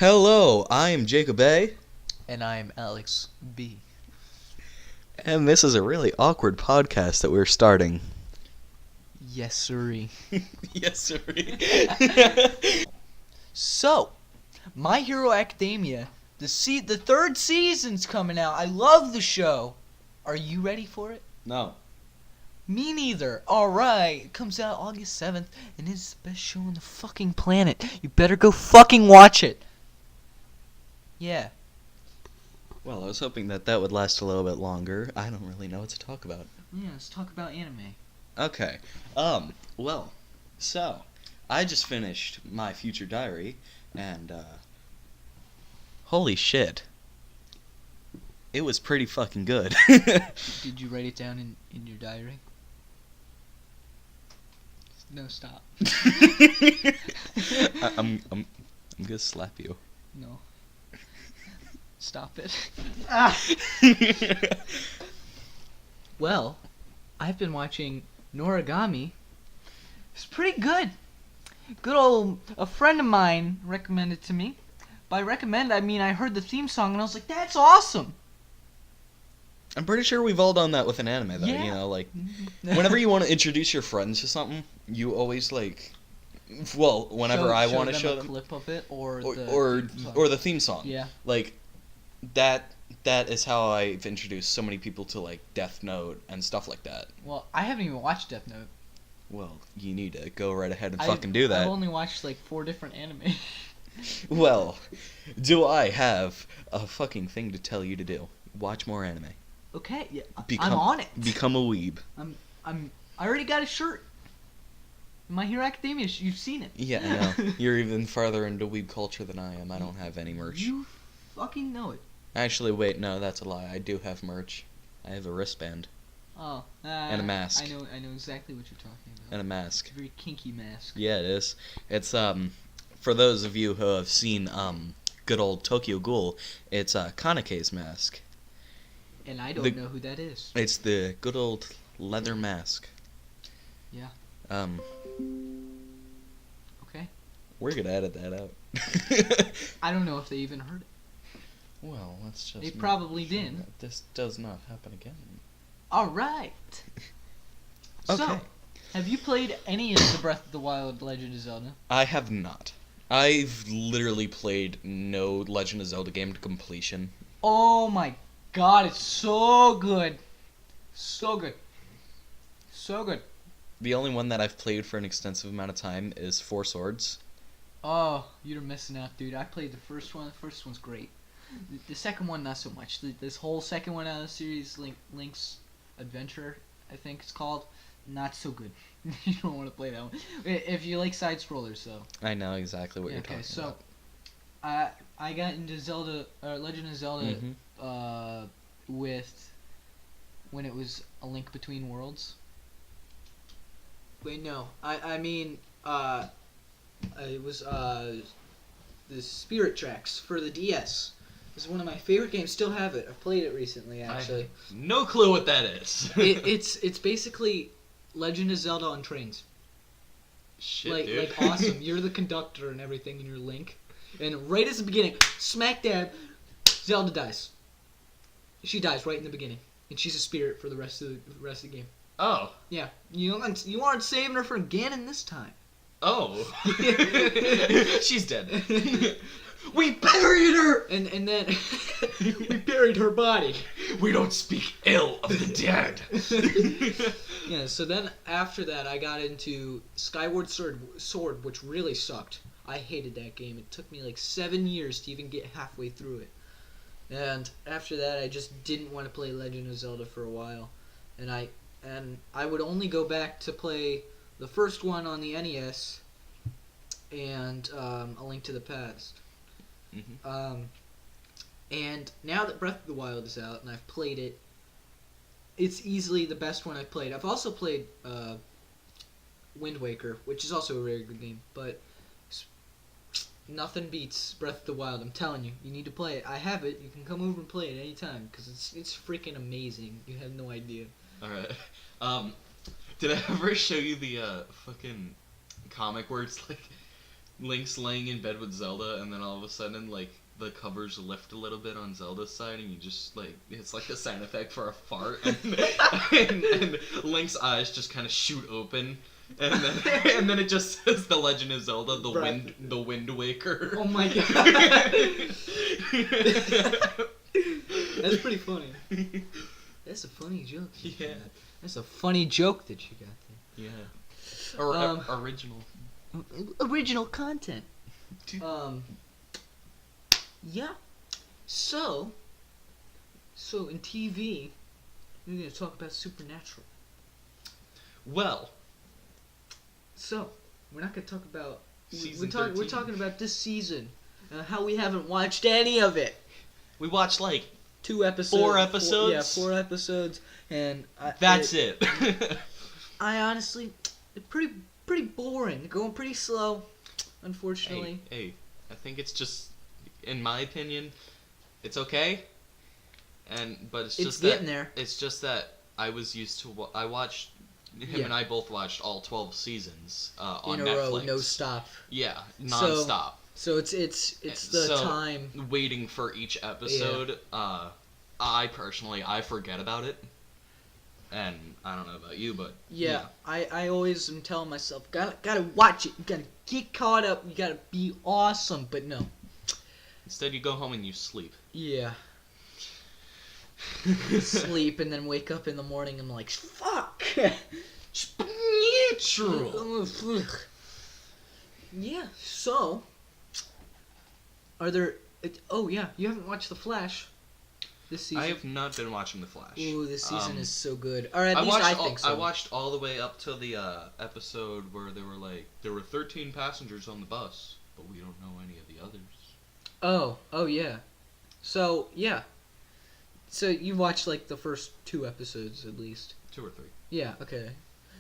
Hello, I'm Jacob A. And I'm Alex B. And this is a really awkward podcast that we're starting. Yes, sirree. Yes, sir. So, My Hero Academia, the third season's coming out. I love the show. Are you ready for it? No. Me neither. Alright, it comes out August 7th, and it's the best show on the fucking planet. You better go fucking watch it. Yeah. Well, I was hoping that would last a little bit longer. I don't really know what to talk about. Yeah, let's talk about anime. Okay. Well, so, I just finished my future diary, and, holy shit. It was pretty fucking good. Did you write it down in your diary? No, stop. I'm gonna slap you. No. Stop it. Well, I've been watching Noragami. It's pretty good. A friend of mine recommended it to me. By recommend, I mean I heard the theme song and I was like, that's awesome. I'm pretty sure we've all done that with an anime, though. Yeah. You know, like, whenever you want to introduce your friends to something, you always, like, well, whenever I want to show them a clip of it or the theme song. Yeah. Like, that is how I've introduced so many people to, like, Death Note and stuff like that. Well, I haven't even watched Death Note. Well, you need to go right ahead and fucking do that. I've only watched, like, 4 different anime. Well, do I have a fucking thing to tell you to do? Watch more anime. Okay, yeah, I'm on it. Become a weeb. I already got a shirt. My Hero Academia, you've seen it. Yeah, I know. You're even farther into weeb culture than I am. I don't have any merch. You fucking know it. Actually, wait, no, that's a lie. I do have merch. I have a wristband. Oh. And a mask. I know exactly what you're talking about. And a mask. It's a very kinky mask. Yeah, it is. It's, for those of you who have seen, good old Tokyo Ghoul, it's, Kaneke's mask. And I don't know who that is. It's the good old leather mask. Yeah. Okay. We're gonna edit that out. I don't know if they even heard it. Well, let's just... They probably did. This does not happen again. Alright. Okay. So, have you played any of the Breath of the Wild Legend of Zelda? I have not. I've literally played no Legend of Zelda game to completion. Oh my god, it's so good. So good. So good. The only one that I've played for an extensive amount of time is Four Swords. Oh, you're missing out, dude. I played the first one. The first one's great. The second one, not so much. This whole second one out of the series, Link's Adventure, I think it's called, not so good. You don't want to play that one. If you like side scrollers, so. I know exactly what you're talking about. Okay, so I got into Zelda, Legend of Zelda, with when it was A Link Between Worlds. Wait, no. I mean, it was the Spirit Tracks for the DS. It's one of my favorite games. Still have it. I've played it recently, actually. I have no clue what that is. It's basically Legend of Zelda on trains. Shit, dude. Like awesome. You're the conductor and everything, and you're Link. And right at the beginning, smack dab, Zelda dies. She dies right in the beginning, and she's a spirit for the rest of the game. Oh. Yeah, you aren't saving her for Ganon this time. Oh. She's dead. We buried her, and then we buried her body. We don't speak ill of the dead. Yeah. So then after that, I got into Skyward Sword, which really sucked. I hated that game. It took me like 7 years to even get halfway through it. And after that, I just didn't want to play Legend of Zelda for a while. And I would only go back to play the first one on the NES and A Link to the Past. Mm-hmm. And now that Breath of the Wild is out and I've played it, it's easily the best one I've played. I've also played Wind Waker, which is also a very good game, but nothing beats Breath of the Wild. I'm telling you, you need to play it. I have it. You can come over and play it anytime because it's freaking amazing. You have no idea. Alright. Did I ever show you the fucking comic where it's like Link's laying in bed with Zelda, and then all of a sudden, like, the covers lift a little bit on Zelda's side, and you just, like, it's like a sound effect for a fart, and Link's eyes just kind of shoot open, and then it just says The Legend of Zelda, the Wind Waker. Oh my god. That's pretty funny. That's a funny joke. Yeah. That's a funny joke that you got there. Yeah. Or original. Original content. Yeah. So in TV, we're going to talk about Supernatural. Well. So, we're not going to talk about... We're talking about this season. How we haven't watched any of it. We watched, like... 2 episodes. 4 episodes? 4 episodes. And... That's it. I honestly... Pretty boring. Going pretty slow, unfortunately. Hey, I think it's just... In my opinion, it's okay. But it's just getting there. It's just that I was used to... I watched... Him and I both watched all 12 seasons on in a Netflix. row, no stop. Yeah, non-stop. So it's the time waiting for each episode. Yeah. I forget about it, and I don't know about you, but yeah. I always am telling myself, gotta watch it. You gotta get caught up. You gotta be awesome. But no. Instead, you go home and you sleep. Yeah. Sleep and then wake up in the morning and I'm like, fuck. Yeah. So, are there? Oh yeah, you haven't watched The Flash this season. I have not been watching The Flash. Ooh, this season is so good. Or at least I think so. I watched all the way up to the episode where there were 13 passengers on the bus, but we don't know any of the others. Oh yeah. So yeah. So you watched like the first 2 episodes at least. 2 or 3. Yeah. Okay.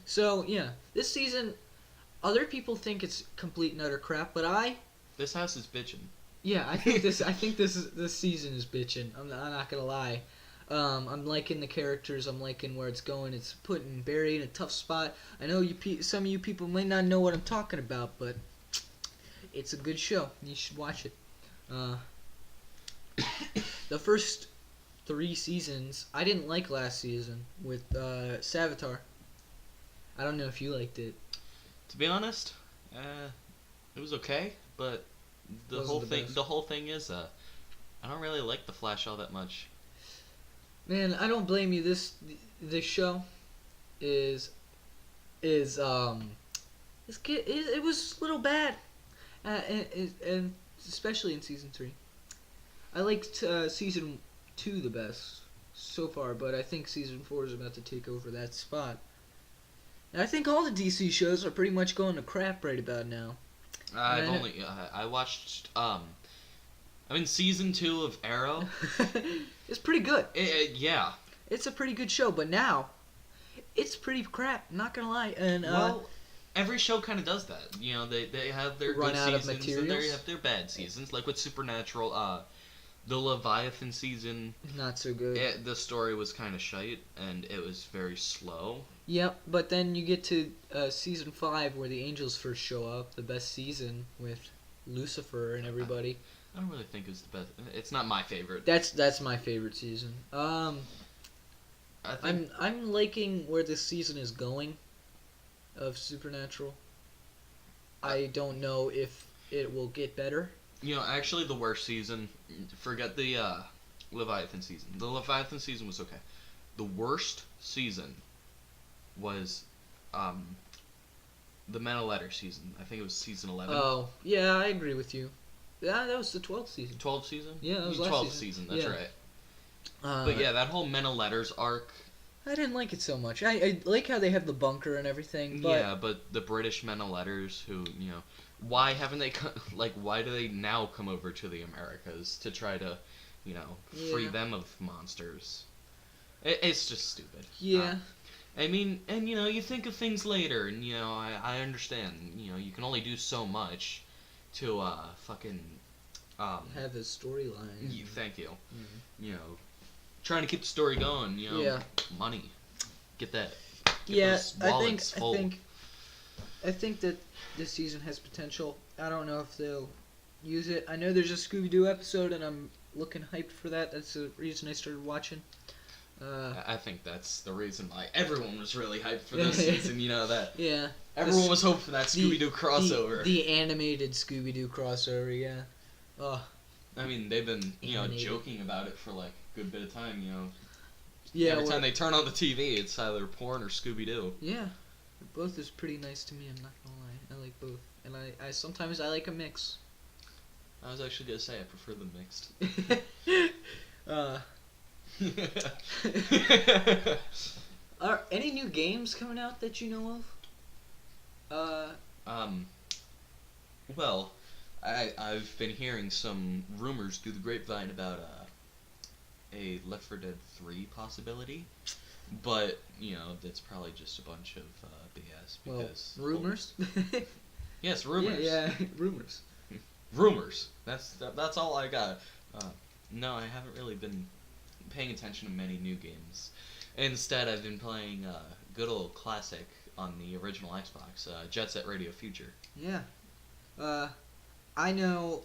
So yeah, this season, other people think it's complete and utter crap, but This house is bitching. Yeah, I think this season is bitching. I'm not gonna lie. I'm liking the characters. I'm liking where it's going. It's putting Barry in a tough spot. I know some of you people may not know what I'm talking about, but it's a good show. You should watch it. The first 3 seasons, I didn't like last season with Savitar. I don't know if you liked it. To be honest, it was okay, but the whole thing is I don't really like the Flash all that much. Man, I don't blame you. This show it was a little bad, and especially in season 3. I liked season 2 the best so far, but I think season 4 is about to take over that spot. And I think all the DC shows are pretty much going to crap right about now. I watched I'm in season 2 of Arrow. It's pretty good. Yeah. It's a pretty good show, but now it's pretty crap. Not gonna lie. And well, every show kind of does that. You know, they have their good seasons and they have their bad seasons. Like with Supernatural, the Leviathan season, not so good. The story was kind of shite and it was very slow. Yep, but then you get to season 5 where the angels first show up, the best season with Lucifer and everybody. I don't really think it's the best. It's not my favorite. That's my favorite season. I'm liking where this season is going of Supernatural. I don't know if it will get better. You know, actually the worst season, forget the Leviathan season. The Leviathan season was okay. The worst season was the Men of Letters season. I think it was season 11. Oh, yeah, I agree with you. Yeah, that was the 12th season. 12th season? Yeah, that was the last 12th season. That's yeah. right. But yeah, that whole Men of Letters arc. I didn't like it so much. I like how they have the bunker and everything. But yeah, but the British Men of Letters, who why haven't they why do they now come over to the Americas to try to, free them of monsters? It's just stupid. Yeah. I mean, and you think of things later, and I understand. You can only do so much to fucking have a storyline. Thank you. Mm-hmm. Trying to keep the story going. Yeah. Money, get that. Get those wallets full. I think that this season has potential. I don't know if they'll use it. I know there's a Scooby-Doo episode, and I'm looking hyped for that. That's the reason I started watching. I think that's the reason why everyone was really hyped for this season. You know that. Yeah. Everyone was hoping for that Scooby-Doo crossover. The animated Scooby-Doo crossover, yeah. Oh. I mean, they've been, Animated. joking about it for like a good bit of time, Yeah. Every time they turn on the TV, it's either porn or Scooby-Doo. Yeah. Both is pretty nice to me, I'm not gonna lie. I like both. And I sometimes I like a mix. I was actually gonna say I prefer them mixed. Are any new games coming out that you know of? Well, I've been hearing some rumors through the grapevine about a Left 4 Dead 3 possibility, but that's probably just a bunch of BS because rumors. Yes, rumors. Yeah, rumors. Rumors. That's all I got. No, I haven't really been paying attention to many new games. Instead, I've been playing good old classic on the original Xbox, Jet Set Radio Future. Yeah. I know.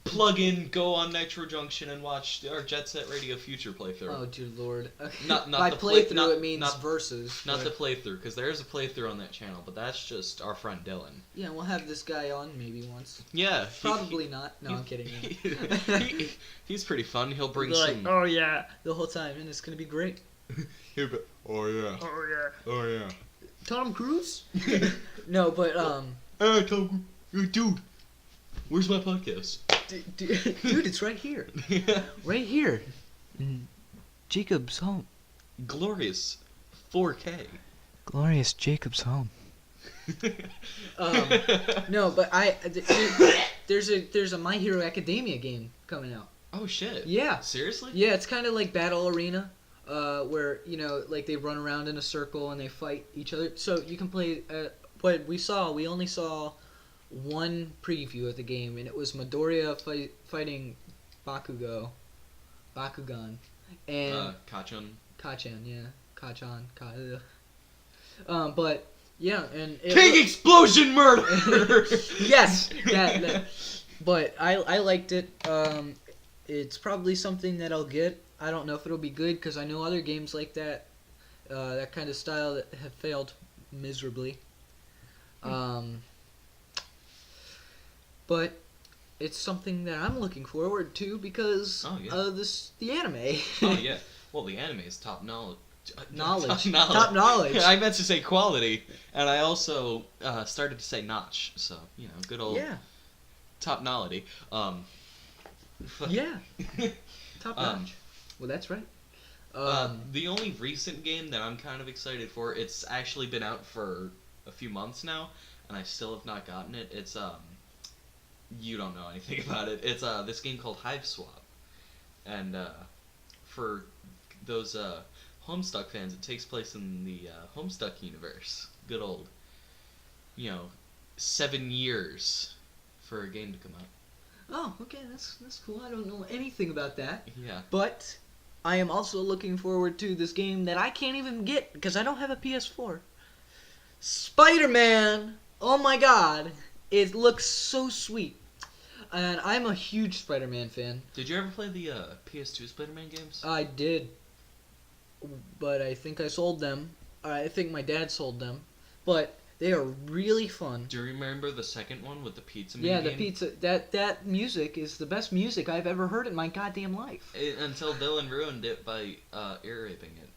Plug in, go on Nitro Junction, and watch our Jet Set Radio Future playthrough. Oh, dear Lord. Not By the playthrough, it means versus. Not the playthrough, because there is a playthrough on that channel, but that's just our friend Dylan. Yeah, we'll have this guy on maybe once. Yeah. Probably not. No, I'm kidding. He's pretty fun. He'll bring like, some... oh yeah, the whole time, and it's gonna be great. He'll be, oh yeah. Oh yeah. Oh yeah. Tom Cruise? No, but Hey, Tom, dude, where's my podcast? dude, it's right here. Right here. Jacob's home. Glorious 4K. Glorious Jacob's home. No, but there's a My Hero Academia game coming out. Oh shit. Yeah. Seriously? Yeah, it's kind of like Battle Arena, where like they run around in a circle and they fight each other. So you can play. What we only saw one preview of the game, and it was Midoriya fighting Bakugan, and Kachan, yeah, Kachan. But yeah, and King Explosion Murder. Yes, that. But I liked it. It's probably something that I'll get. I don't know if it'll be good because I know other games like that, that kind of style that have failed miserably. But it's something that I'm looking forward to because of the anime. Oh yeah. Well, the anime is top knowledge. Top knowledge. I meant to say quality, and I also started to say notch. So good old top knowledge. Yeah. Top notch. Well, that's right. The only recent game that I'm kind of excited for, it's actually been out for a few months now, and I still have not gotten it. It's you don't know anything about it. It's this game called Hive Swap, and for those Homestuck fans, it takes place in the Homestuck universe. Good old, 7 years for a game to come out. Oh, okay, that's cool. I don't know anything about that. Yeah. But I am also looking forward to this game that I can't even get because I don't have a PS4. Spider-Man! Oh my god. It looks so sweet. And I'm a huge Spider-Man fan. Did you ever play the PS2 Spider-Man games? I did. But I think I sold them. I think my dad sold them. But they are really fun. Do you remember the second one with the pizza minigame? Yeah, the pizza. That music is the best music I've ever heard in my goddamn life. Until Dylan ruined it by ear raping it.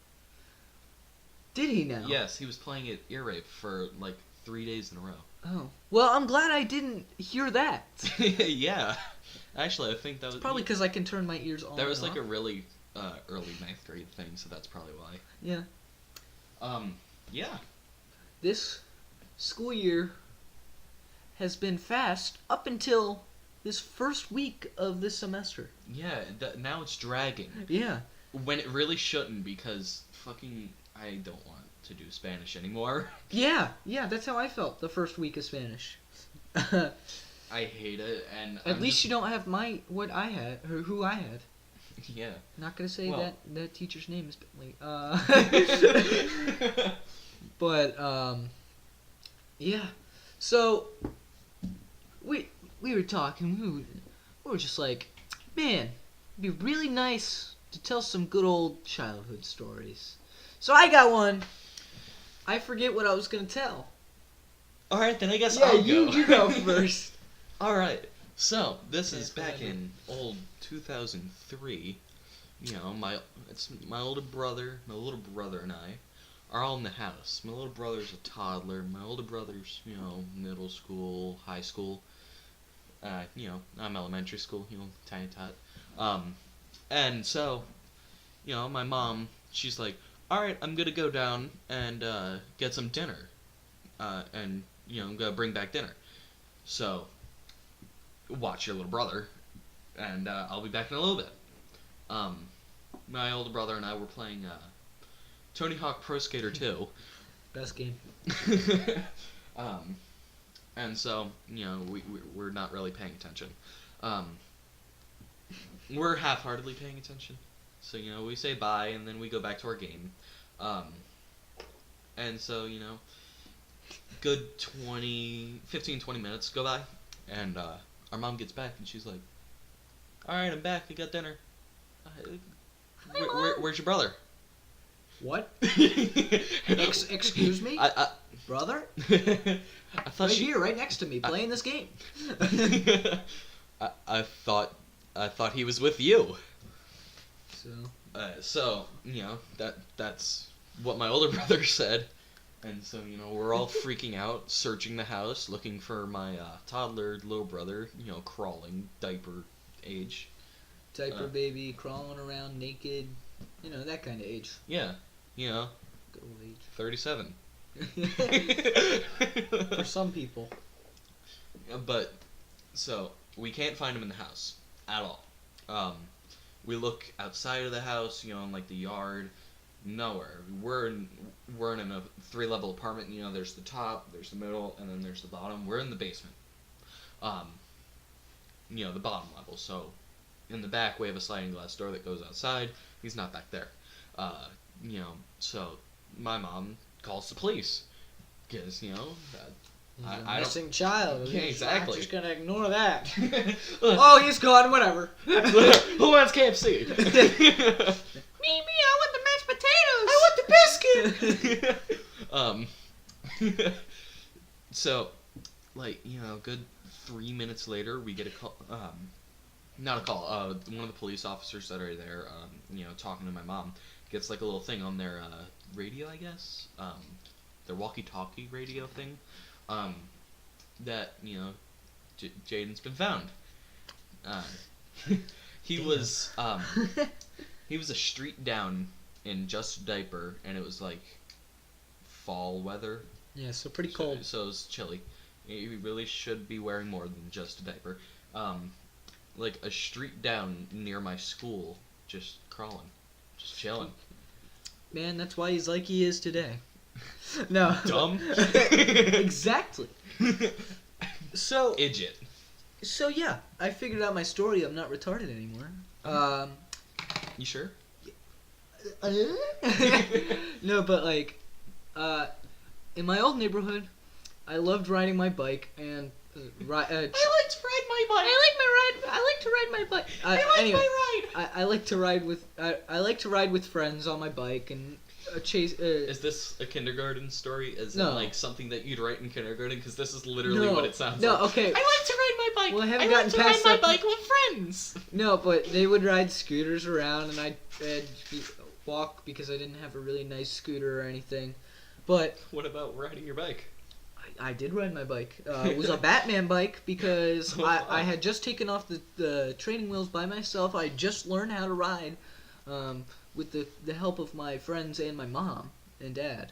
Did he now? Yes, he was playing it ear rape for like 3 days in a row. Oh. Well, I'm glad I didn't hear that. Yeah. Actually, I think that was... Probably because I can turn my ears on. That was and like off. a really early 9th grade thing, so that's probably why. Yeah. Yeah. This school year has been fast up until this first week of this semester. Yeah, now it's dragging. Yeah. When it really shouldn't, because fucking I don't want to do Spanish anymore. Yeah, that's how I felt the first week of Spanish. I hate it, and At least you don't have what I had, or who I had. Yeah. Not gonna say Well. that teacher's name is Bentley. But yeah. So we were talking. We were just like, man, it'd be really nice to tell some good old childhood stories. So I got one. I forget what I was gonna tell. All right, then I guess I'll go. you go first. All right. So this is back in old 2003. You know, it's my older brother, my little brother, and I are all in the house. My little brother's a toddler. My older brother's, middle school, high school. I'm elementary school. Tiny tot. And so, my mom, she's like, all right, I'm gonna go down and get some dinner, and I'm gonna bring back dinner. So, watch your little brother, and I'll be back in a little bit. My older brother and I were playing Tony Hawk Pro Skater 2. Best game. And so, we're not really paying attention. We're half-heartedly paying attention. So, we say bye, and then we go back to our game. And so, good 15, 20 minutes go by, and our mom gets back, and she's like, alright, I'm back, I got dinner. Where's your brother? What? Excuse me? Brother? I thought here, right next to me, playing this game. I thought he was with you. So, that's what my older brother said. And so, we're all freaking out, searching the house, looking for my toddler little brother, crawling, diaper age. Diaper baby, crawling around naked, that kind of age. Yeah, Good old age. 37. For some people. But, so, we can't find him in the house at all. We look outside of the house, in like the yard, nowhere. We're in a 3-level apartment. There's the top, there's the middle, and then there's the bottom. We're in the basement. The bottom level. So, in the back, we have a sliding glass door that goes outside. He's not back there. So my mom calls the police because he's a missing child. Yeah, exactly. I'm just gonna ignore that. Oh, he's gone. Whatever. Who wants KFC? Me, I want the mashed potatoes. I want the biscuit. So, good 3 minutes later, we get a call. Not a call. One of the police officers that are there, talking to my mom, gets like a little thing on their radio, I guess. Their walkie-talkie radio thing. That Jaden's been found. He was a street down in just a diaper, and it was like fall weather. Yeah, so pretty cold. So it was chilly. You really should be wearing more than just a diaper. Like a street down near my school, just crawling, just chilling. Man, that's why he's like he is today. No. Dumb? Exactly. So... Idiot. So yeah, I figured out my story. I'm not retarded anymore. You sure? No, but in my old neighborhood, I loved riding my bike and I like to ride my bike. I like to ride my bike. My ride. I like to ride with I like to ride with friends on my bike and chase. Is this a kindergarten story? Is it like something that you'd write in kindergarten? Because this is literally what it sounds like. No, okay. I like to ride my bike. Well, I haven't I gotten like to past ride that. my bike with friends. No, but they would ride scooters around, and I'd walk because I didn't have a really nice scooter or anything. But what about riding your bike? I did ride my bike. It was a Batman bike because I had just taken off the training wheels by myself. I just learned how to ride with the help of my friends and my mom and dad.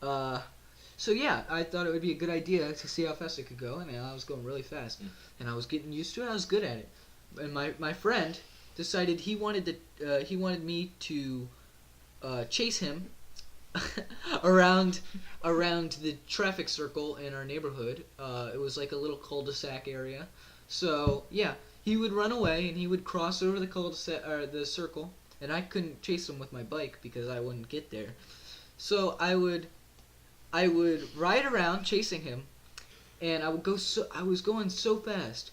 So yeah, I thought it would be a good idea to see how fast I could go, and I was going really fast. And I was getting used to it. I was good at it. And my friend decided he wanted me to chase him around the traffic circle in our neighborhood. It was like a little cul-de-sac area. So yeah, he would run away and he would cross over the cul-de-sac or the circle, and I couldn't chase him with my bike because I wouldn't get there. So I would ride around chasing him, and I was going so fast,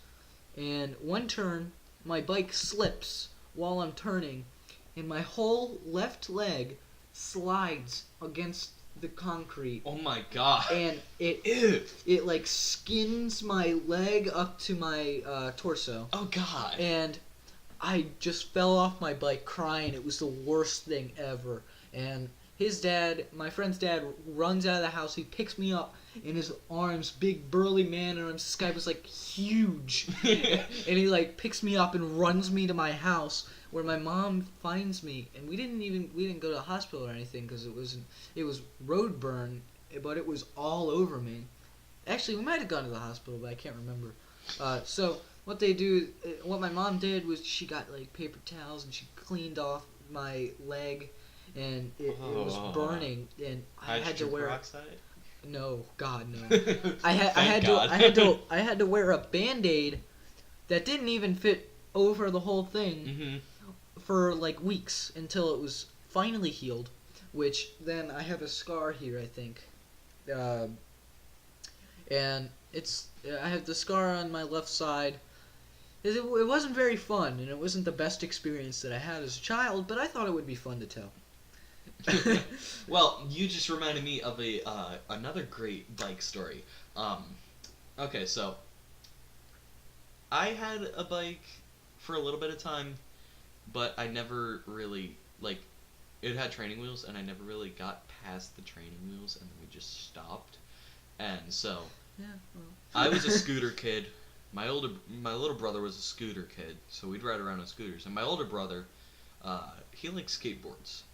and one turn, my bike slips while I'm turning, and my whole left leg slides against the concrete. Oh my god. And it like skins my leg up to my torso. Oh god. And I just fell off my bike crying. It was the worst thing ever. And his dad, my friend's dad, runs out of the house. He picks me up in his arms, big burly man, and this guy was like huge. And he like picks me up and runs me to my house, where my mom finds me. And we didn't go to the hospital or anything because it was road burn, but it was all over me. Actually, we might have gone to the hospital, but I can't remember. So what my mom did was she got like paper towels and she cleaned off my leg, and it was burning, and I had to wear. Peroxide? No, God, no. I had to wear a Band-Aid that didn't even fit over the whole thing for like weeks until it was finally healed. Which then I have a scar here, I think, and I have the scar on my left side. It wasn't very fun, and it wasn't the best experience that I had as a child, but I thought it would be fun to tell. Well, you just reminded me of another great bike story. Okay, so I had a bike for a little bit of time, but I never really it had training wheels, and I never really got past the training wheels, and then we just stopped. And so I was a scooter kid. My little brother was a scooter kid, so we'd ride around on scooters. And my older brother, he liked skateboards.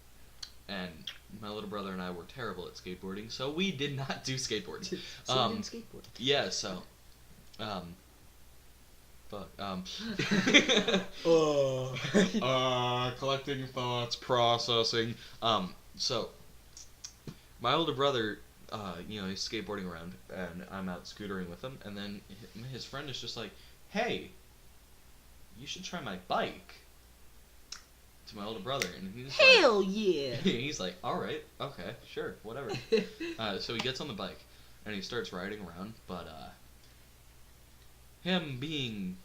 And my little brother and I were terrible at skateboarding, so we did not do skateboards. So you didn't skateboard. Yeah, so, collecting thoughts, processing. So, my older brother, he's skateboarding around, and I'm out scootering with him, and then his friend is just like, "Hey, you should try my bike." To my older brother, and he's Hell like, yeah! He's like, "All right, okay, sure, whatever." So he gets on the bike, and he starts riding around, but him being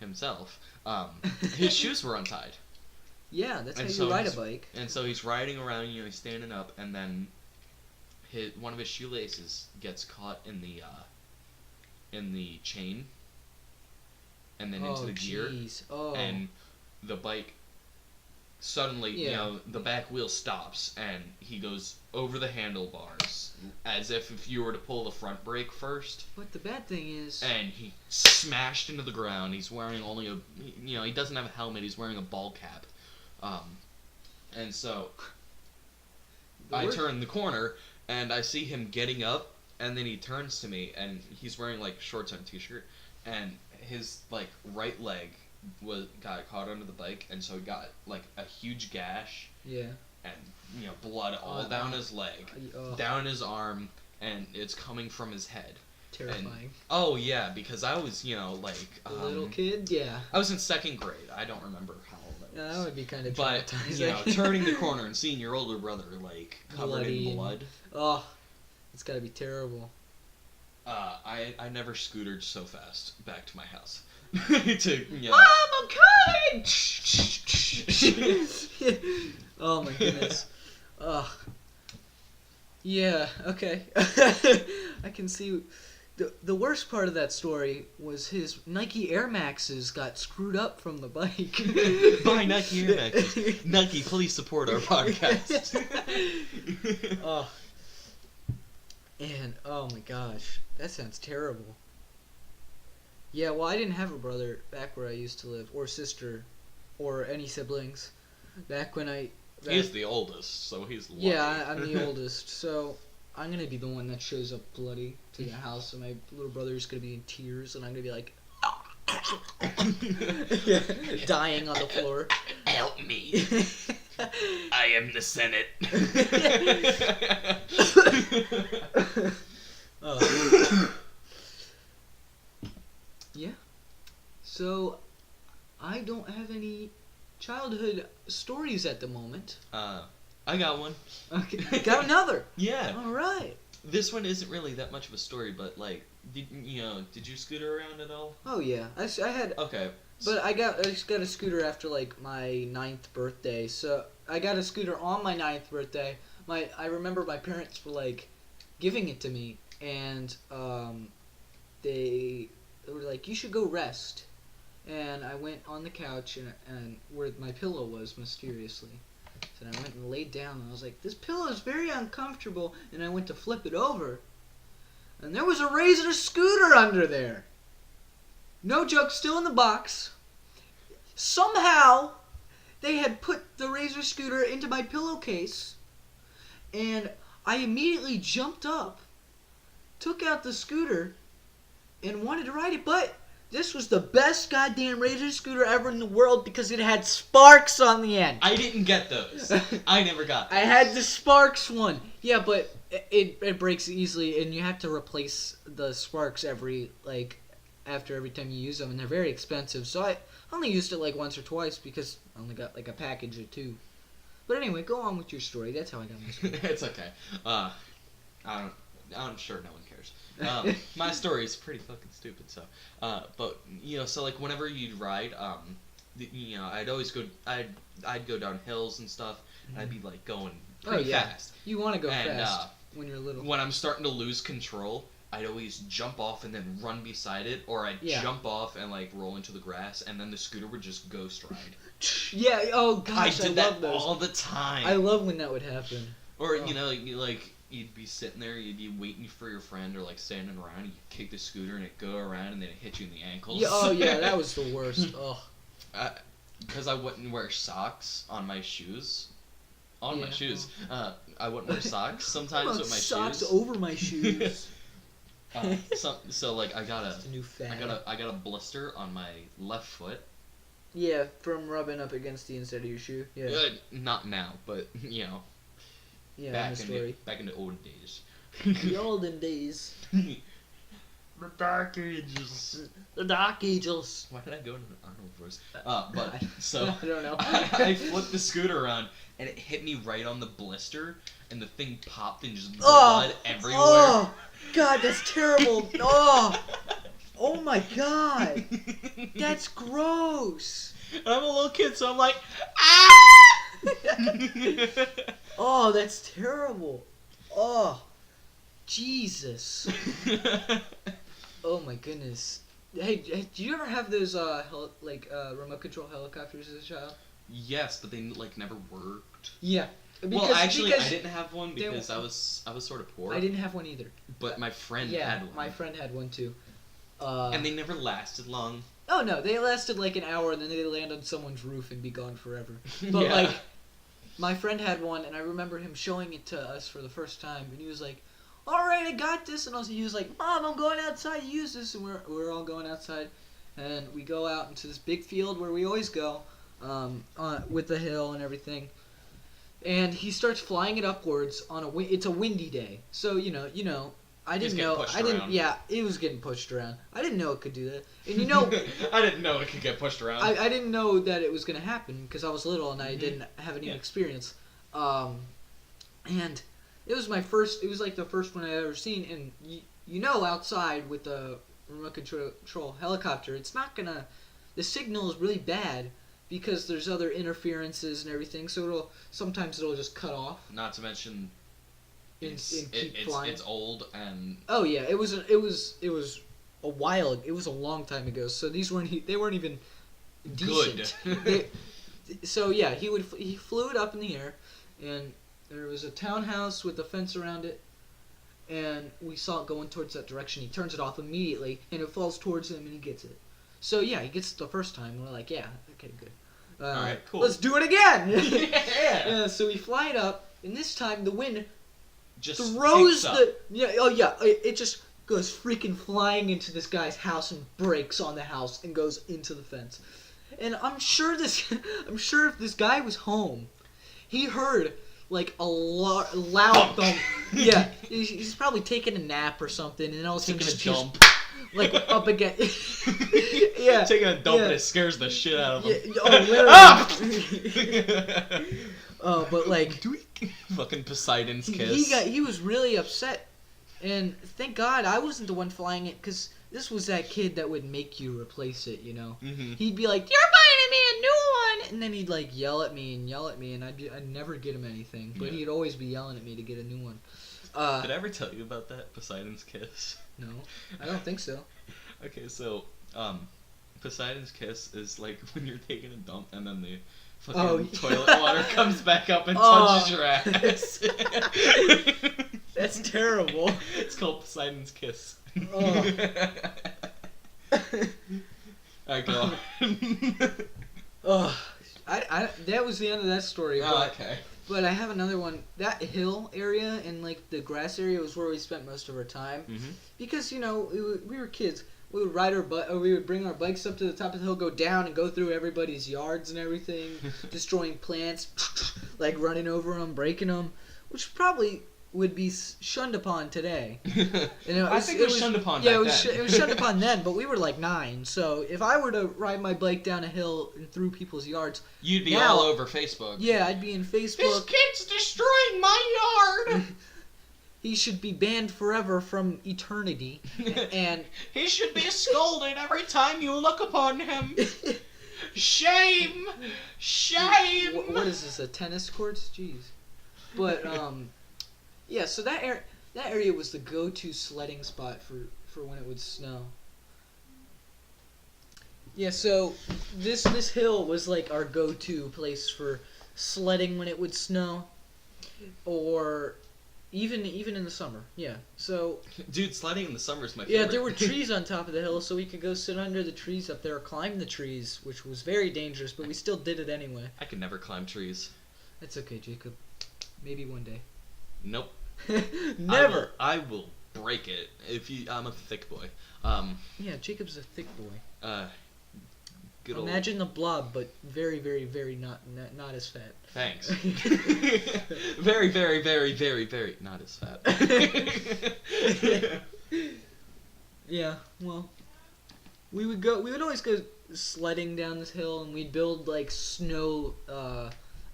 himself, his shoes were untied. Yeah, that's And how so you ride a bike. And so he's riding around, he's standing up, and then one of his shoelaces gets caught in the chain, and then into the gear, and the bike suddenly, the back wheel stops, and he goes over the handlebars as if you were to pull the front brake first. But the bad thing is, and he smashed into the ground. He's wearing only he doesn't have a helmet. He's wearing a ball cap, and so I turn the corner and I see him getting up, and then he turns to me, and he's wearing like shorts and a t-shirt, and his like right leg got caught under the bike, and so he got like a huge gash. Yeah. And blood all down his leg, down his arm, and it's coming from his head. Terrifying. And, yeah, because I was a little kid. Yeah. I was in 2nd grade. I don't remember how old I was. Yeah, that would be kind of traumatizing. But turning the corner and seeing your older brother like covered in blood. Oh, it's got to be terrible. I never scootered so fast back to my house. to Mom, I'm coming! Oh my goodness. Ugh. Yeah, okay. I can see. The worst part of that story was his Nike Air Maxes got screwed up from the bike. Buy Nike Air Maxes. Nike, please support our podcast. Oh. And, oh my gosh, that sounds terrible. Yeah, well, I didn't have a brother back where I used to live, or sister, or any siblings. Back when He's the oldest, so he's lucky. Yeah, I'm the oldest, so I'm gonna be the one that shows up bloody to the house, and my little brother's gonna be in tears, and I'm gonna be like, dying on the floor. Help me. I am the Senate. Yeah. So, I don't have any childhood stories at the moment. I got one. Okay, got another. Yeah. All right. This one isn't really that much of a story, but like did you scooter around at all? Oh yeah, I had. Okay. But I just got a scooter after like my 9th birthday. So I got a scooter on my 9th birthday. I remember my parents were like giving it to me, and they were like, "You should go rest." And I went on the couch and where my pillow was mysteriously. So I went and laid down, and I was like, "This pillow is very uncomfortable." And I went to flip it over, and there was a Razor scooter under there. No joke, still in the box. Somehow, they had put the Razor scooter into my pillowcase, and I immediately jumped up, took out the scooter, and wanted to ride it, but this was the best goddamn Razor scooter ever in the world because it had sparks on the end. I didn't get those. I never got those. I had the sparks one. Yeah, but it breaks easily, and you have to replace the sparks after every time you use them, and they're very expensive. So I only used it like once or twice because I only got like a package or two. But anyway, go on with your story. That's how I got my scooter. It's okay. I'm sure no one cares. My story is pretty fucking stupid. So, but so like whenever you'd ride, I'd always I'd go down hills and stuff, and I'd be like going pretty fast. You want to go fast when you're little. When I'm starting to lose control, I'd always jump off and then run beside it, or I'd jump off and like roll into the grass, and then the scooter would just ghost ride. Yeah. Oh gosh, I did love that those. all the time. I love when that would happen. Or you'd be sitting there, you'd be waiting for your friend, or like standing around, you kick the scooter and it go around, and then it hit you in the ankles. Yeah. Oh yeah, that was the worst. Oh. Because I wouldn't wear socks on my shoes. My shoes. I wouldn't wear socks sometimes with my socks shoes. over my shoes. So like I got a new fad. I got a blister on my left foot. Yeah, from rubbing up against the inside of your shoe. Yeah. Not now, but Yeah. back in the olden days. The olden days. The Dark Ages. The Dark Ages. Why did I go into an Arnold voice? But so I don't know. I flipped the scooter around and it hit me right on the blister, and the thing popped and just Oh! blood everywhere. Oh, God, that's terrible. Oh my God, that's gross. And I'm a little kid, so I'm like, ah! Oh, that's terrible. Oh, Jesus. Oh my goodness. Hey, do you ever have those remote control helicopters as a child? Yes, but they like never worked. Yeah. Well, actually, I didn't have one because I was sort of poor. I didn't have one either. But my friend had one. My friend had one too. And they never lasted long. Oh no, they lasted like an hour and then they'd land on someone's roof and be gone forever. But my friend had one, and I remember him showing it to us for the first time, and he was like, "All right, I got this," and he was like, "Mom, I'm going outside to use this," and we're all going outside, and we go out into this big field where we always go, with the hill and everything, and he starts flying it upwards on it's a windy day, so you know. I didn't know. Yeah, it was getting pushed around. I didn't know it could do that. And I didn't know it could get pushed around. I didn't know that it was going to happen because I was little and I didn't have any experience. And it was my first. It was like the first one I ever seen. And outside with the remote control helicopter, it's not gonna. The signal is really bad because there's other interferences and everything. So sometimes it'll just cut off. Not to mention. Keep flying. It's old and. Oh yeah, it was a while. It was a long time ago. So they weren't even decent. Good. So yeah, he flew it up in the air, and there was a townhouse with a fence around it, and we saw it going towards that direction. He turns it off immediately, and it falls towards him, and he gets it. So yeah, he gets it the first time, and we're like, yeah, okay, good. All right, cool. Let's do it again. Yeah. So we fly it up, and this time the wind. Just Throws it just goes freaking flying into this guy's house and breaks on the house and goes into the fence. And I'm sure if this guy was home, he heard like a loud thump. Yeah, he's probably taking a nap or something, and all of a sudden taking a dump. Like up again. Yeah, taking a dump and it scares the shit out of him. Yeah, literally. Oh, but like fucking Poseidon's kiss. He was really upset And thank God I wasn't the one flying it, because this was that kid that would make you replace it, you know? Mm-hmm. He'd be like, "You're buying me a new one!" And then he'd, like, yell at me, and I'd never get him anything. But he'd always be yelling at me to get a new one. Did I ever tell you about that? Poseidon's Kiss? No, I don't think so. Okay, so, Poseidon's Kiss is like when you're taking a dump and then the fucking toilet water comes back up and touches your ass. That's terrible. It's called Poseidon's Kiss. Oh. Alright, go on. That was the end of that story. Oh, okay. But I have another one. That hill area and like the grass area was where we spent most of our time. Mm-hmm. Because, you know, we were kids. We would ride we would bring our bikes up to the top of the hill, go down and go through everybody's yards and everything, destroying plants, like running over them, breaking them, which probably would be shunned upon today. And I think it was shunned upon yeah, back then. it was shunned upon then, but we were like 9. So if I were to ride my bike down a hill and through people's yards, you'd be now, all over Facebook. Yeah, I'd be in Facebook. This kid's destroying my yard! He should be banned forever from eternity. And he should be scolded every time you look upon him. Shame! Shame! What is this, a tennis court? Jeez. But, yeah, so that area was the go-to sledding spot for when it would snow. Yeah, so this hill was like our go-to place for sledding when it would snow, or even in the summer. Yeah, so dude, sledding in the summer is my favorite. yeah, there were trees on top of the hill, so we could go sit under the trees up there, or climb the trees, which was very dangerous, but we still did it anyway. I could never climb trees. That's okay, Jacob. Maybe one day. Nope. Never. I will break it. I'm a thick boy. Yeah, Jacob's a thick boy. Good old. Imagine the Blob, but very, very, very not as fat. Thanks. Very, very, very, very, very not as fat. Yeah, well, we would always go sledding down this hill, and we'd build like snow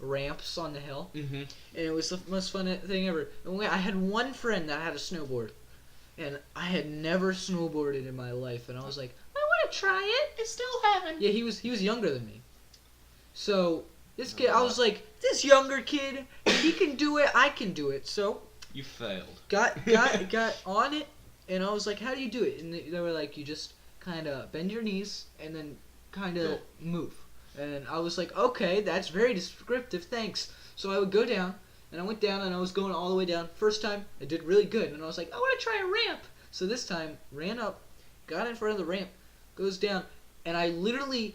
ramps on the hill, Mm-hmm. and it was the most fun thing ever. And I had one friend that had a snowboard, and I had never snowboarded in my life, and I was like, I want to try it. I still haven't. Yeah, he was younger than me, so this kid, I was like, this younger kid, if he can do it, I can do it. So You failed. got on it, and I was like, how do you do it? And they were like, you just kind of bend your knees and then kind of move. And I was like, okay, that's very descriptive, thanks. So I would go down, and I went down, and I was going all the way down. First time, I did really good, and I was like, I want to try a ramp. So this time, ran up, got in front of the ramp, goes down, and I literally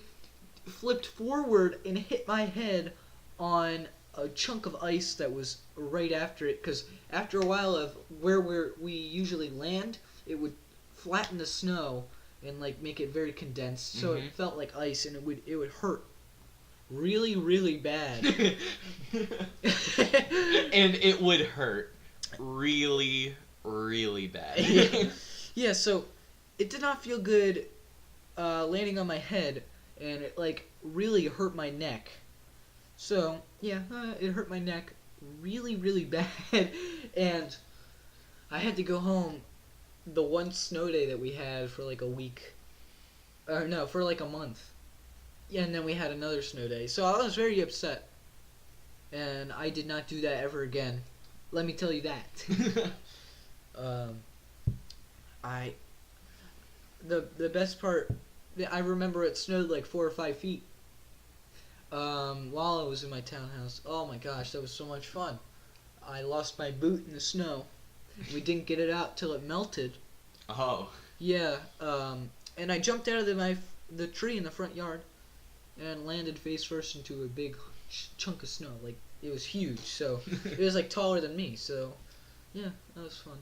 flipped forward and hit my head on a chunk of ice that was right after it, because after a while of where we usually land, it would flatten the snow and like make it very condensed, so it felt like ice, and it would hurt really, really bad. And it would hurt really, really bad. Yeah, so it did not feel good landing on my head, and it like really hurt my neck. So yeah, it hurt my neck really, really bad, and I had to go home the one snow day that we had for like a week. Or no, for like a month. Yeah, and then we had another snow day. So I was very upset. And I did not do that ever again. Let me tell you that. The best part, I remember it snowed like 4 or 5 feet. While I was in my townhouse. Oh my gosh, that was so much fun. I lost my boot in the snow. We didn't get it out till it melted. Oh. Yeah, and I jumped out of the tree in the front yard and landed face first into a big chunk of snow. Like, it was huge, so it was like taller than me. So, yeah, that was fun.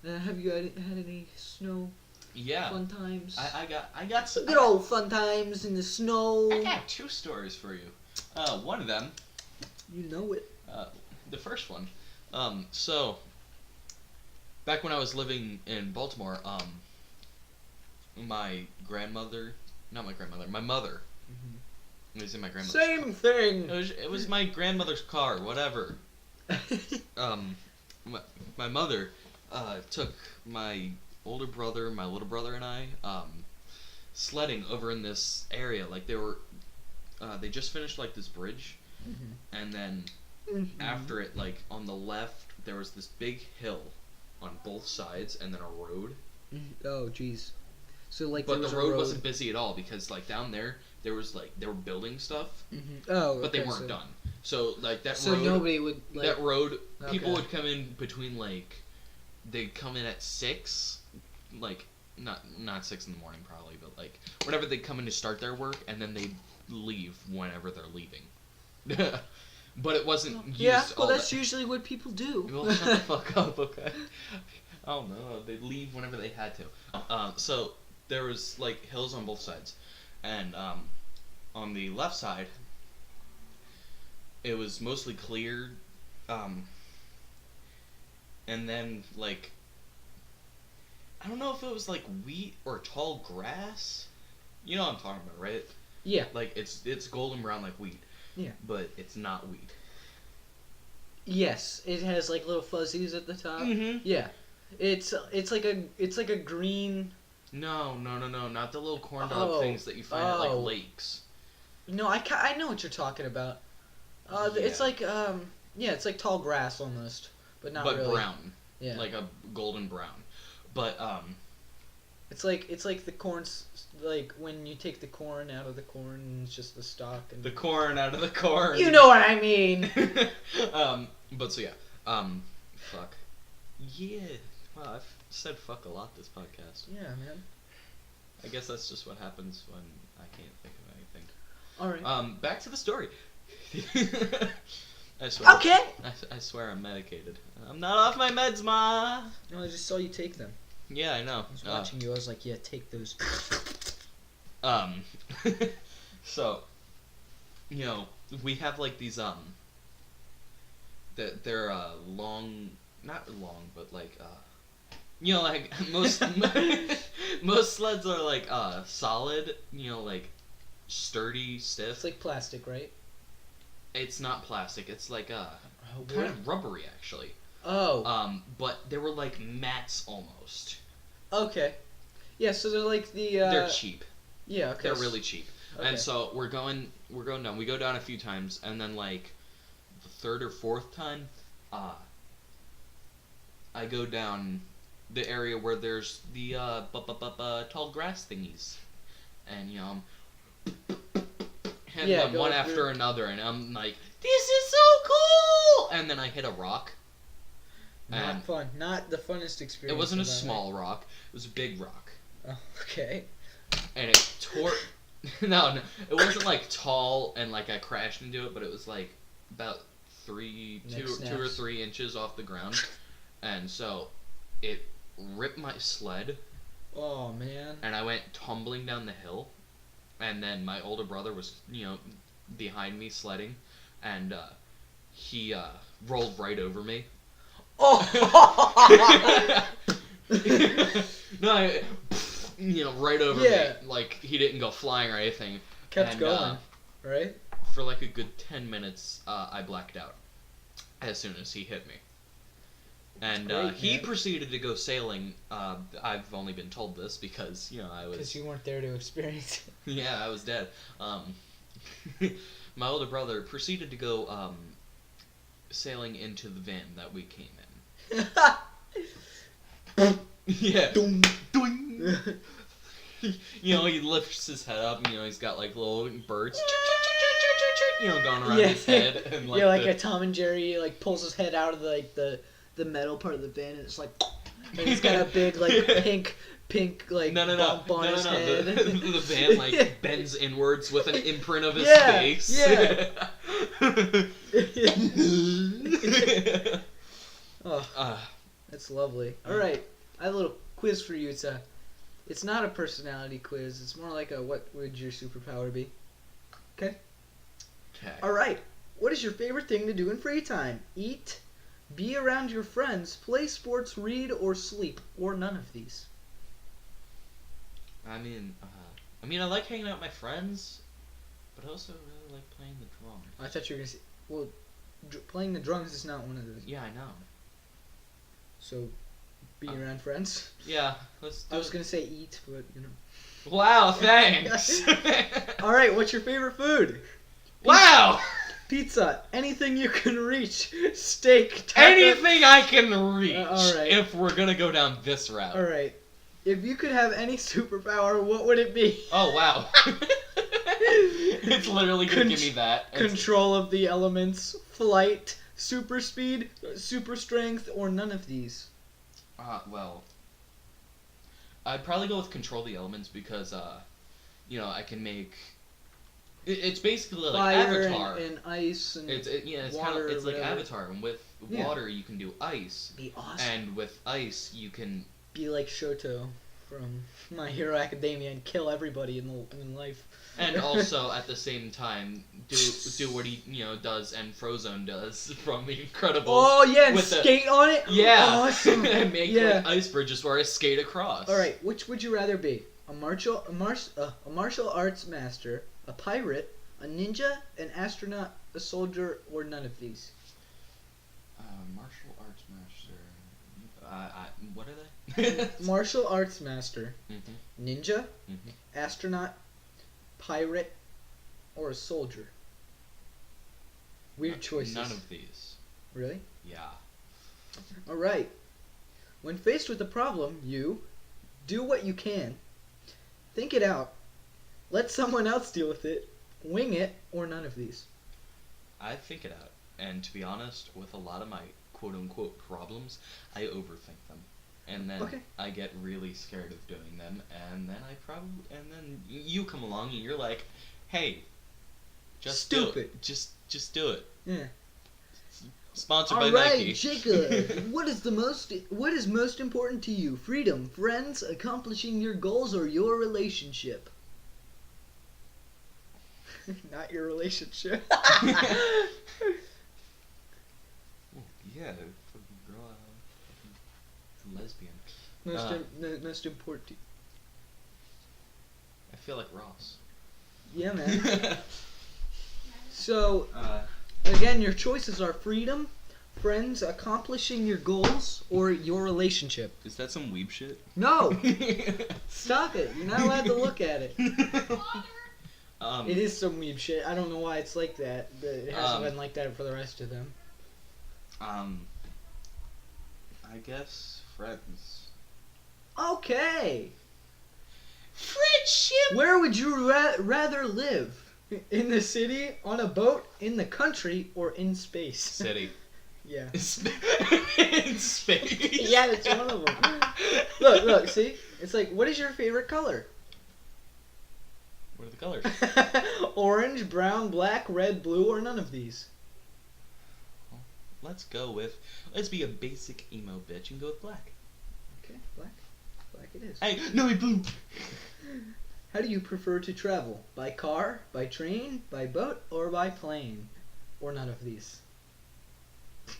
Have you had any snow fun times? I got some good old fun times in the snow. I got 2 stories for you. One of them. You know it. The first one. So back when I was living in Baltimore, my mother it was in my grandmother's Same thing. It was my grandmother's car, whatever. My mother took my older brother, my little brother, and I sledding over in this area. Like they just finished like this bridge, and then after it, like on the left, there was this big hill on both sides, and then a road. Oh, jeez. So like, but there was the a road wasn't busy at all because like down there, there was like they were building stuff, Oh, but they weren't done. So like that So road, nobody would like. that road, people Okay. would come in between like, they'd come in at 6, like not 6 in the morning probably, but like whenever they come in to start their work, and then they'd leave whenever they're leaving. But it wasn't used. Yeah, well, all that's that. usually what people do. Well, shut the fuck up, okay? I don't know. They'd leave whenever they had to. So there was like hills on both sides, and on the left side, it was mostly cleared, and then like I don't know if it was like wheat or tall grass. You know what I'm talking about, right? Yeah. Like it's golden brown like wheat. Yeah. But it's not wheat. Yes, it has like little fuzzies at the top. Mm-hmm. Yeah, it's like a green. No, not the little corn dog Oh, things that you find at like oh. lakes. No, I know what you're talking about. It's Yeah. like it's like tall grass almost, but not but really. brown. Yeah. Like a golden brown. But It's like the corn's like when you take the corn out of the corn and it's just the stalk and the corn out of the corn. You know what I mean. But so yeah. Fuck. Yeah. Wow, I've said fuck a lot this podcast. Yeah, man. I guess that's just what happens when I can't think of anything. Alright. Back to the story. I swear. Okay. I swear I'm medicated. I'm not off my meds, Ma. No, I just saw you take them. Yeah, I know. I was watching you. I was like, yeah, take those. So, you know, we have like these they're long, not long, but like you know, like most most sleds are like solid, you know, like sturdy, stiff. It's like plastic, right? It's not plastic. It's like What? kind of rubbery actually. Oh. But they were like mats almost. Okay. Yeah, so they're like the. They're cheap. Yeah. Okay. They're really cheap. Okay. And so we're going down. We go down a few times, and then like the third or fourth time, I go down the area where there's the tall grass thingies, and you know, hit Yeah, them go one through. after another, and I'm like, this is so cool! And then I hit a rock. Not And fun. Not the funnest experience. it wasn't a of my life. small rock. It was a big rock. Oh, okay. And it tore. No, it wasn't like tall and like I crashed into it, but it was like about two or 3 inches off the ground, and so it ripped my sled, Oh man. and I went tumbling down the hill, and then my older brother was behind me sledding, and he rolled right over me. Oh. No, right over Yeah. me. Like, he didn't go flying or anything. Kept And, going, right? For like a good 10 minutes, I blacked out as soon as he hit me. And great, he man. proceeded to go sailing. I've only been told this because, I was... Because you weren't there to experience it. Yeah, I was dead. My older brother proceeded to go sailing into the van that we came in. Yeah. Dum. Doing. He lifts his head up, and, he's got, like, little birds, going around his head. And, like, yeah, like a Tom and Jerry, like, pulls his head out of, the metal part of the van, and it's like... And he's got a big, like, pink, like, bump on his head. The van, like, bends inwards with an imprint of his Yeah, face. Yeah. Oh, that's lovely. All right, I have a little quiz for you. It's not a personality quiz. It's more like a what would your superpower be? Okay. All right. What is your favorite thing to do in free time? Eat, be around your friends, play sports, read, or sleep, or none of these. I mean, I like hanging out with my friends, but I also really like playing the drums. I thought you were gonna say, well, playing the drums is not one of those. Yeah, I know. So, Be around friends. Yeah, let's do I was it. gonna say eat, but you know. Wow, thanks. All right, what's your favorite food? Wow. Pizza. Anything you can reach. Steak. Taco. Anything I can reach. All right. If we're gonna go down this route. All right. If you could have any superpower, what would it be? Oh wow. It's literally gonna give me that. Control of the elements, flight, super speed, super strength, or none of these. Well, I'd probably go with control the elements because, I can make. It's basically like Fire Avatar. and ice and It's kind water of it's or like whatever. Avatar, and with Yeah. water you can do ice, Be awesome. and with ice you can. Be like Shoto from My Hero Academia and kill everybody in life. And also at the same time do what he does and Frozone does from The Incredibles. Oh yeah, and with skate on it. Yeah. Awesome. And make Yeah. like ice bridges where I skate across. All right, which would you rather be? A martial arts master, a pirate, a ninja, an astronaut, a soldier, or none of these? Martial arts master. What are they? Martial arts master, Mhm. ninja, Mhm. astronaut, pirate, or a soldier. Weird choices. None of these. Really? Yeah. All right. When faced with a problem, you do what you can. Think it out. Let someone else deal with it. Wing it, or none of these. I think it out, and to be honest, with a lot of my quote-unquote problems, I overthink them, and then Okay. I get really scared of doing them, and then you come along and you're like, "Hey, just do Stupid. it. Just do it." Yeah. Sponsored by All right, Nike. Jacob. What is most important to you? Freedom, friends, accomplishing your goals, or your relationship? Not your relationship. Yeah, fucking girl, lesbian. Most important to you. I feel like Ross. Yeah, man. So, again, your choices are freedom, friends, accomplishing your goals, or your relationship. Is that some weeb shit? No! Stop it. You're not allowed to look at it. It is some weeb shit. I don't know why it's like that, but it hasn't been like that for the rest of them. I guess friends. Okay! Friendship! Where would you rather live? In the city, on a boat, in the country, or in space? City. Yeah. In space. Yeah, that's one of them. Look, see? It's like, what is your favorite color? What are the colors? Orange, brown, black, red, blue, or none of these? Let's be a basic emo bitch and go with black. Okay, black. Black it is. Hey, no, blue. How do you prefer to travel? By car, by train, by boat, or by plane? Or none of these?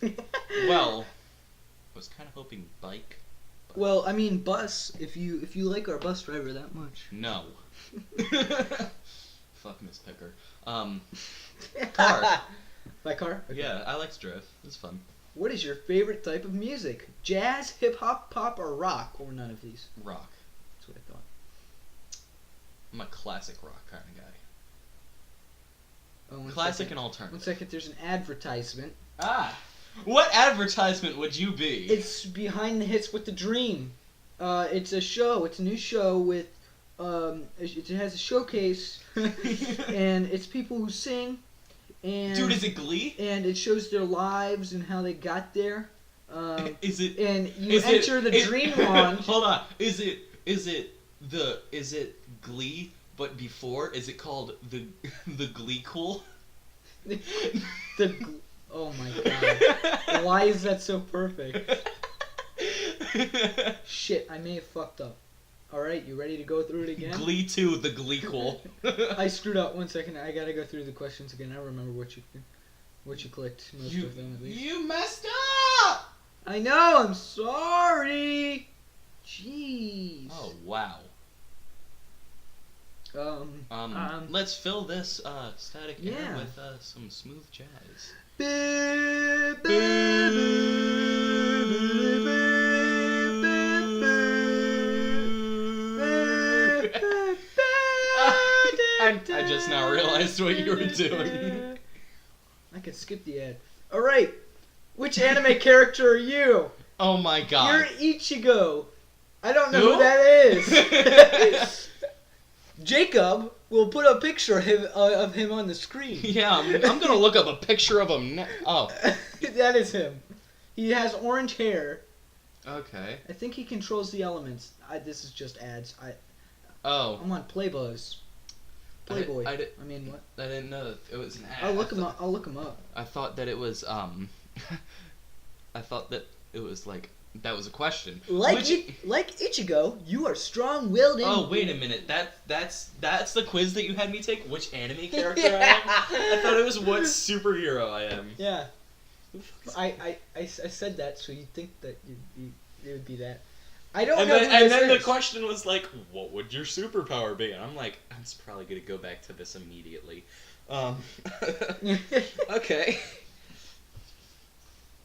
Well, I was kind of hoping bike. Well, I mean bus, if you like our bus driver that much. No. Fuck Miss Picker. Car. By car? Okay. Yeah, I like to drive. It's fun. What is your favorite type of music? Jazz, hip hop, pop, or rock? Or none of these? Rock. That's what I thought. I'm a classic rock kind of guy. Oh, one Classic second. and alternative. 1 second, there's an advertisement. What advertisement would you be? It's Behind the Hits with the Dream. It's a show. It's a new show with. It has a showcase, and it's people who sing. And Dude, is it Glee? And it shows their lives and how they got there. Is it? And you enter the dream launch. Hold on. Is it Glee? But before, is it called the Glee Cool? Oh my god! Why is that so perfect? Shit, I may have fucked up. All right, you ready to go through it again? Glee 2, the Glee Cool. I screwed up. 1 second. I gotta go through the questions again. I remember what you clicked. Most of them, at least. You messed up. I know. I'm sorry. Jeez. Oh wow. Let's fill this static air Yeah. with some smooth jazz. just now realized what you were doing. I could skip the ad. Alright. Which anime character are you? Oh my god. You're Ichigo. I don't know Who? who that is. Jacob will put a picture of him on the screen. Yeah, I'm gonna look up a picture of him now. Oh. That is him. He has orange hair. Okay. I think he controls the elements. This is just ads. Oh. I'm on Playbuzz. Playboy. I mean, what? I didn't know it was an ad. I'll look him up. I'll look him up. I thought that it was I thought that it was like that was a question. Like Ichigo, you are strong-willed. Oh, wait a minute. That's the quiz that you had me take. Which anime character I am? I thought it was what superhero I am. Yeah. I said that so you'd think that it would be that. I don't know. And then the question was like, what would your superpower be? And I'm like, I'm just probably gonna go back to this immediately. Okay.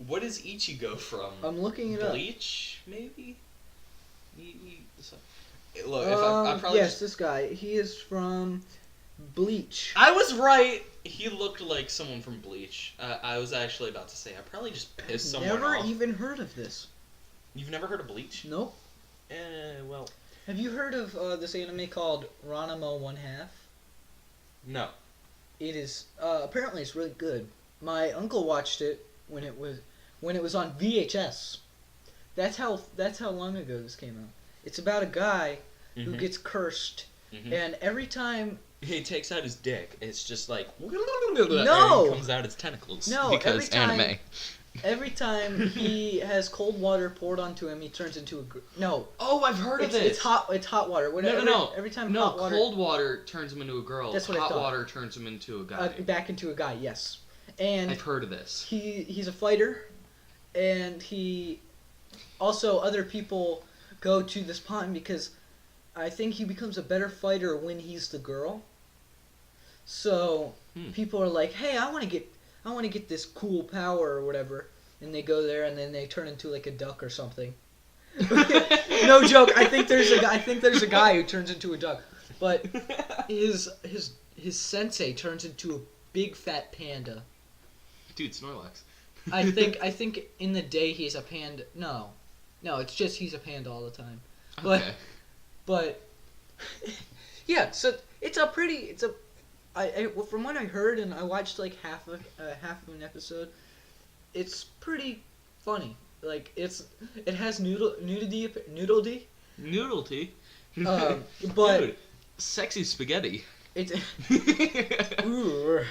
What is Ichigo from? I'm looking it up. Bleach, maybe? Look, if I probably yes, this guy. He is from Bleach. I was right. He looked like someone from Bleach. I was actually about to say I probably just pissed someone off. Never even heard of this. You've never heard of Bleach? Nope. Well. Have you heard of this anime called Ranma 1/2? No. It is apparently it's really good. My uncle watched it when it was on VHS. That's how long ago this came out. It's about a guy who gets cursed, and every time he takes out his dick, it's just like no, and comes out his tentacles. No, because anime. Every time he has cold water poured onto him, he turns into a no. Oh, I've heard of this. It's hot water. No. Every time no, hot water, cold water turns him into a girl. That's what I hot thought. water turns him into a guy. Back into a guy. Yes, and I've heard of this. He's a fighter, and he also other people go to this pond because I think he becomes a better fighter when he's the girl. So people are like, "Hey, I want to get this cool power or whatever," and they go there and then they turn into like a duck or something. No joke. I think there's a guy who turns into a duck, but his sensei turns into a big fat panda. Dude, Snorlax. I think in the day he's a panda. No, it's just he's a panda all the time. Okay. But yeah, so from what I heard and I watched like half of an episode, it's pretty funny. Like it has nudity. But dude, sexy spaghetti. It's ooh.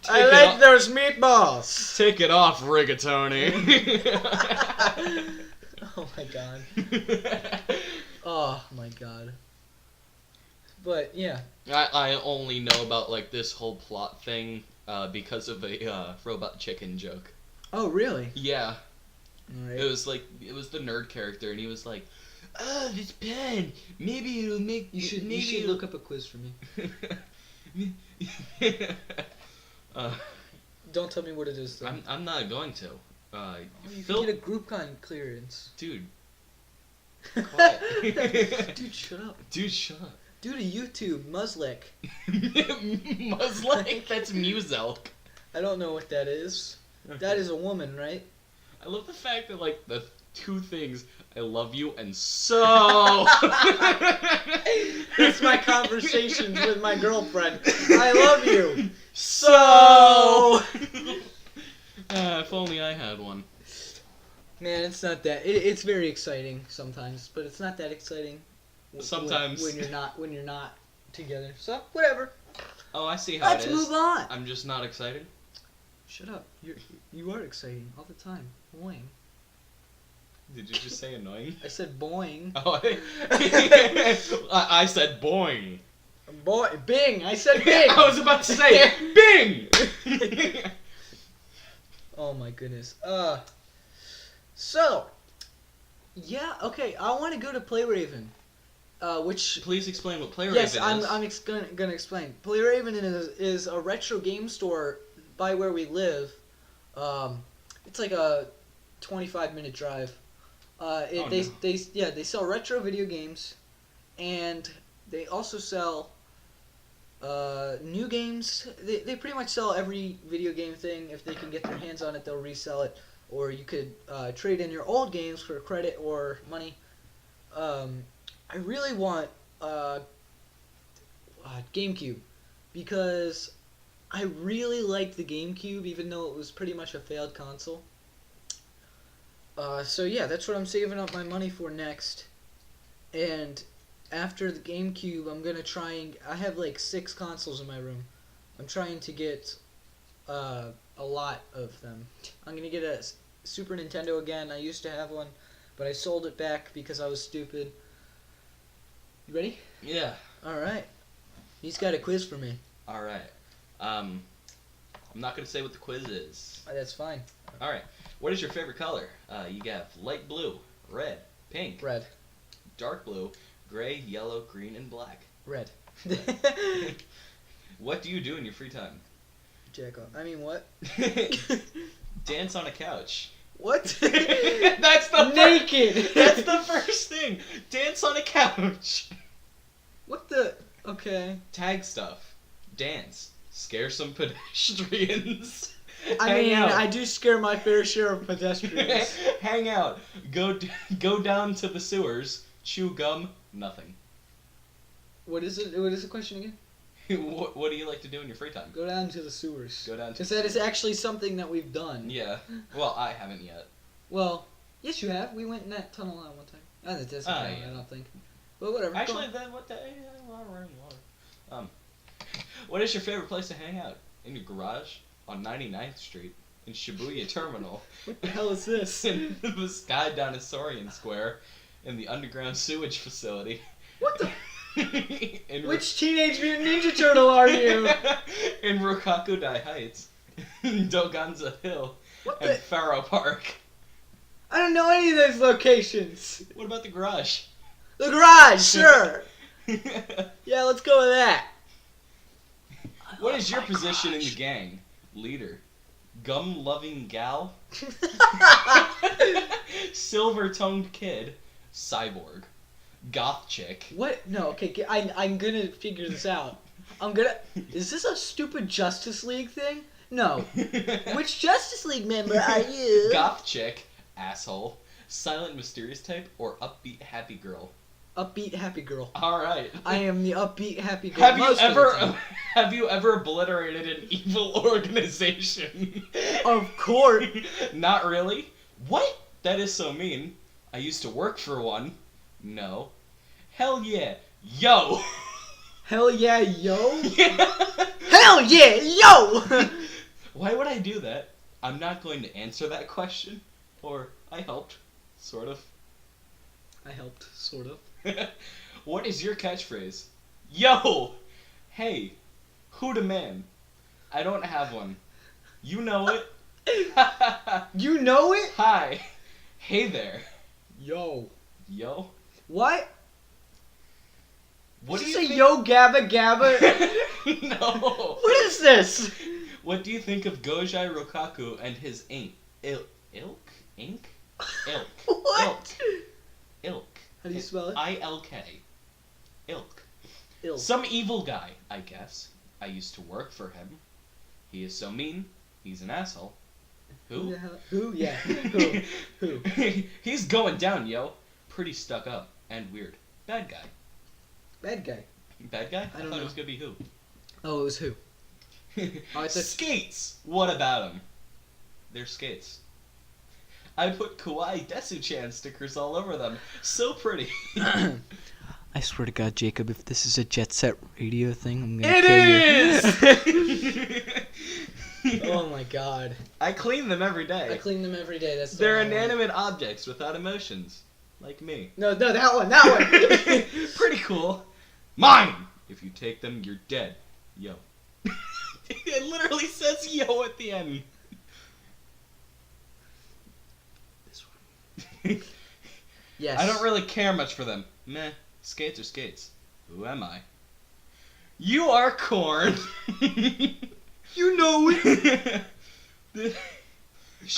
I like those meatballs. Take it off, rigatoni. Oh my god. Oh my god. But yeah. I only know about like this whole plot thing because of a robot chicken joke. Oh really? Yeah. Right. It was the nerd character, and he was like, "Oh, this pen. Maybe it'll make you should look up a quiz for me. Don't tell me what it is though. I'm not going to. You can get a GroupCon clearance. Dude. Quiet. Dude, shut up. Dude, shut up. Dude, a YouTube Muslek. Muslek? That's Muselk. I don't know what that is. Okay. That is a woman, right? I love the fact that like the two things, I love you and so. That's my conversations with my girlfriend. I love you. So. If only I had one. Man, it's not that. It's very exciting sometimes, but it's not that exciting. Sometimes when you're not together. So whatever. Oh, I see how it is. Let's move on. I'm just not excited. Shut up. You are exciting all the time. Boing. Did you just say annoying? I said boing. Oh, I said boing. Bing. I said bing. I was about to say bing. Oh my goodness. So, yeah, okay. I want to go to Playraven. Which please explain what Playraven is. Yes, I'm gonna explain. Playraven is a retro game store by where we live. It's like a 25-minute drive. They sell retro video games, and they also sell New games, they pretty much sell every video game thing. If they can get their hands on it, they'll resell it. Or you could trade in your old games for credit or money. I really want GameCube because I really liked the GameCube, even though it was pretty much a failed console. So yeah, that's what I'm saving up my money for next. And after the GameCube, I'm gonna try and I have like 6 consoles in my room. I'm trying to get a lot of them. I'm gonna get a Super Nintendo again. I used to have one, but I sold it back because I was stupid. You ready? Yeah. All right. He's got a quiz for me. All right. I'm not gonna say what the quiz is. That's fine. All right. What is your favorite color? You have light blue, red, pink, Red. dark blue, gray, yellow, green, and black. Red. What do you do in your free time? Jack off. I mean, what? Dance on a couch. What? That's the naked. That's the first thing. Dance on a couch. What the? Okay. Tag stuff. Dance. Scare some pedestrians. I Hang mean, out. I do scare my fair share of pedestrians. Hang out. Go down to the sewers. Chew gum. Nothing. What is it? What is the question again? What do you like to do in your free time? Go down to the sewers. Go down to. Because that is actually something that we've done. Yeah. Well, I haven't yet. Well, yes, you have. We went in that tunnel out one time. That doesn't count, yeah. I don't think. But whatever. Actually, then what the? What is your favorite place to hang out? In your garage? On 99th Street? In Shibuya Terminal? What the hell is this? In the Sky Dinosaurian Square? In the underground sewage facility? What the? in Which Teenage Mutant Ninja Turtle are you? in Rokakudai Heights? Doganza Hill? What And the? Faro Park? I don't know any of those locations. What about the garage? The garage, sure. Yeah, let's go with that. What is your position in the gang? Leader. Gum-loving gal? Silver-tongued kid? Cyborg. Goth chick? What? No, okay, I'm gonna figure this out. Is this a stupid Justice League thing? No. Which Justice League member are you? Goth chick? Asshole. Silent mysterious type? Or upbeat happy girl? Upbeat happy girl. Alright. I am the upbeat happy girl. Have you ever obliterated an evil organization? Of course. Not really. What? That is so mean. I used to work for one. No. Hell yeah. Yo. Hell yeah, yo. Yeah. Hell yeah, yo. Why would I do that? I'm not going to answer that question. Or I helped. Sort of. I helped, sort of. What is your catchphrase? Yo! Hey, who the man? I don't have one. You know it. You know it? Hi. Hey there. Yo. Yo? What? What Is do this you a think? yo gabba gabba? No. What is this? What do you think of Gojai Rokaku and his ilk? Ink? Ilk. What? Ilk. How do you spell it? ILK. Ilk. Ill. Some evil guy, I guess. I used to work for him. He is so mean. He's an asshole. Who? the hell? Who? Yeah. Who? Who? He's going down, yo. Pretty stuck up and weird. Bad guy. Bad guy. Bad guy? I don't thought know. it was gonna be who. Oh, it was who? Oh, I thought- Skates! What about them? They're skates. I put Kawaii Desu-chan stickers all over them. So pretty. I swear to God, Jacob, if this is a Jet Set Radio thing, I'm gonna It kill is! you. Oh my God. I clean them every I day. clean them every day. That's the They're one I want. inanimate objects without emotions. Like me. No, that one. That one. Pretty cool. Mine! If you take them, you're dead. Yo. It literally says yo at the end. This one. Yes. I don't really care much for them. Meh. Skates are skates. Who am I? You are corn. You know it.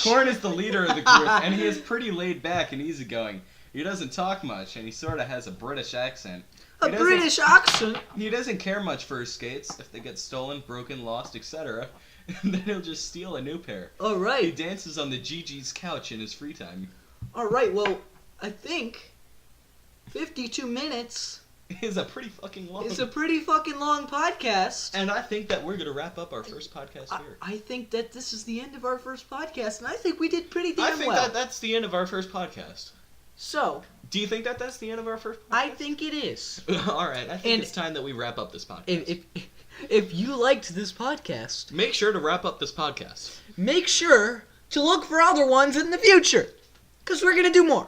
Korn is the leader of the group, and he is pretty laid back and easygoing. He doesn't talk much, and he sort of has a British accent. A British accent? He doesn't care much for his skates. If they get stolen, broken, lost, etc., and then he'll just steal a new pair. He Alright. dances on the Gigi's couch in his free time. Alright, well, I think 52 minutes Is a pretty fucking long. is a pretty fucking long podcast. And I think that we're gonna wrap up our first podcast here. I think that this is the end of our first podcast, and I think we did pretty I damn think well. that that's the end of our first podcast. So, Do you think that that's the end of our first podcast? I think it is. All right, I think And it's time that we wrap up this podcast. If you liked this podcast, Make sure to wrap up this podcast. make sure to look for other ones in the future, because we're going to do more.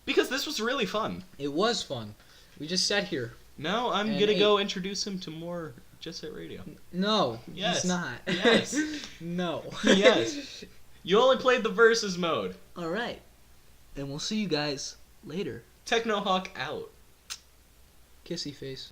Because this was really fun. It was fun. We just sat here. Now I'm And gonna ate. go introduce him to more Jet Set Radio. No, Yes. he's not. Yes. No. Yes. You only played the versus mode. Alright. And we'll see you guys later. Technohawk out. Kissy face.